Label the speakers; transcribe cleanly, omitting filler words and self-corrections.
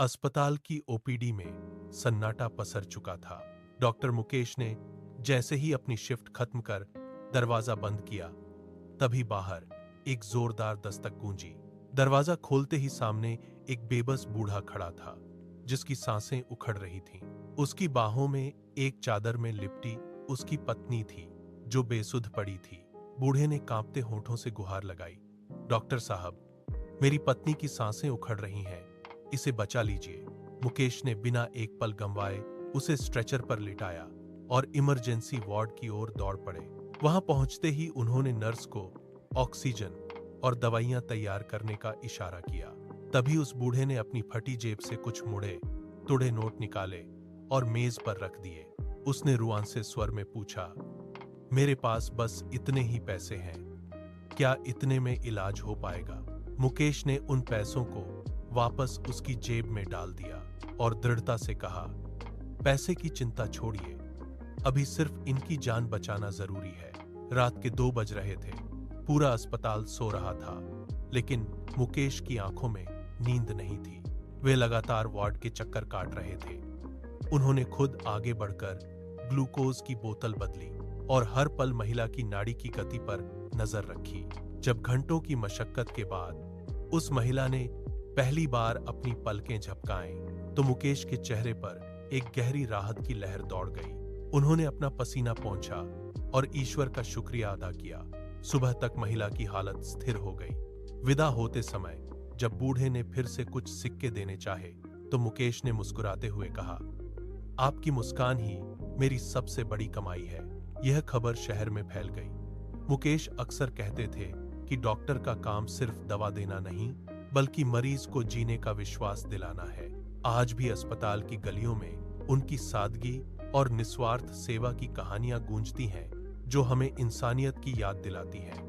Speaker 1: अस्पताल की ओपीडी में सन्नाटा पसर चुका था। डॉक्टर मुकेश ने जैसे ही अपनी शिफ्ट खत्म कर दरवाजा बंद किया, तभी बाहर एक जोरदार दस्तक गूंजी। दरवाजा खोलते ही सामने एक बेबस बूढ़ा खड़ा था, जिसकी सांसें उखड़ रही थीं। उसकी बाहों में एक चादर में लिपटी उसकी पत्नी थी, जो बेसुध पड़ी थी। बूढ़े ने कांपते होठों से गुहार लगाई, डॉक्टर साहब, मेरी पत्नी की सांसें उखड़ रही हैं, इसे बचा लीजिए। मुकेश ने बिना एक पल गंवाए उसे स्ट्रेचर पर लिटाया और इमरजेंसी वार्ड की ओर दौड़ पड़े। वहां पहुंचते ही उन्होंने नर्स को ऑक्सीजन और दवाइयां तैयार करने का इशारा किया। तभी उस बूढ़े ने अपनी फटी जेब से कुछ मुड़े तुड़े नोट निकाले और मेज पर रख दिए। उसने रुआंसे स्वर में पूछा, मेरे पास बस इतने ही पैसे हैं, क्या इतने में इलाज हो पाएगा? मुकेश ने उन पैसों को वापस उसकी जेब में डाल दिया और दृढ़ता से कहा, पैसे की चिंता छोड़िए, अभी सिर्फ इनकी जान बचाना जरूरी है। रात के 2 बज रहे थे। पूरा अस्पताल सो रहा था, लेकिन मुकेश की आंखों में नींद नहीं थी। वे लगातार वार्ड के चक्कर काट रहे थे। उन्होंने खुद आगे बढ़कर ग्लूकोज की बोतल बदली और हर पल महिला की नाड़ी की गति पर नजर रखी। जब घंटों की मशक्कत के बाद उस महिला ने पहली बार अपनी पलकें झपकाएं, तो मुकेश के चेहरे पर एक गहरी राहत की लहर दौड़ गई। उन्होंने अपना पसीना पोंछा और ईश्वर का शुक्रिया अदा किया। सुबह तक महिला की हालत स्थिर हो गई। विदा होते समय जब बूढ़े ने फिर से कुछ सिक्के देने चाहे, तो मुकेश ने मुस्कुराते हुए कहा, आपकी मुस्कान ही मेरी सबसे बड़ी कमाई है। यह खबर शहर में फैल गई। मुकेश अक्सर कहते थे कि डॉक्टर का काम सिर्फ दवा देना नहीं, बल्कि मरीज को जीने का विश्वास दिलाना है। आज भी अस्पताल की गलियों में उनकी सादगी और निस्वार्थ सेवा की कहानियां गूंजती हैं, जो हमें इंसानियत की याद दिलाती हैं।